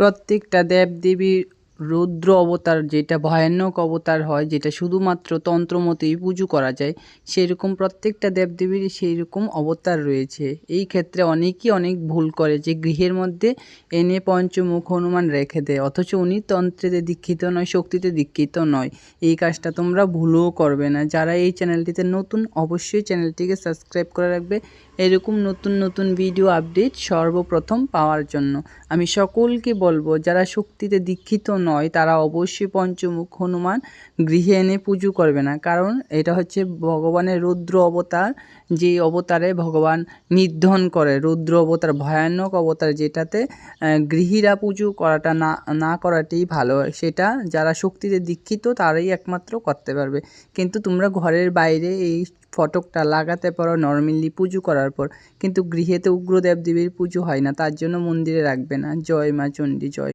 প্রত্যেকটা দেবদেবীর রুদ্র অবতার যেটা ভয়ানক অবতার হয়, যেটা শুধুমাত্র তন্ত্রমতেই পুজো করা যায়, সেরকম প্রত্যেকটা দেবদেবীর সেইরকম অবতার রয়েছে। এই ক্ষেত্রে অনেকেই অনেক ভুল করে যে গৃহের মধ্যে এনে পঞ্চমুখ হনুমান রেখে দেয়, অথচ উনি তন্ত্রেতে দীক্ষিত নয়, শক্তিতে দীক্ষিত নয়। এই কাজটা তোমরা ভুলও করবে না। যারা এই চ্যানেলটিতে নতুন, অবশ্যই চ্যানেলটিকে সাবস্ক্রাইব করে রাখবে এরকম নতুন নতুন ভিডিও আপডেট সর্বপ্রথম পাওয়ার জন্য। আমি সকলকে বলবো যারা শক্তিতে দীক্ষিত নয় তারা অবশ্যই পঞ্চমুখ হনুমান গৃহে এনে পুজো করবে না, কারণ এটা হচ্ছে ভগবানের রুদ্র অবতার, যে অবতারে ভগবান নিধন করে। রুদ্র অবতার ভয়ানক অবতার, যেটাতে গৃহীরা পুজো করাটা না করাটাই ভালো। সেটা যারা শক্তিতে দীক্ষিত তারাই একমাত্র করতে পারবে। কিন্তু তোমরা ঘরের বাইরে এই ফটকটা লাগাতে পারো নর্মালি পুজো করার পর, কিন্তু গৃহেতে উগ্র দেবদেবীর পুজো হয় না, তার জন্য মন্দিরে রাখবে না। জয় মা চণ্ডী, জয়।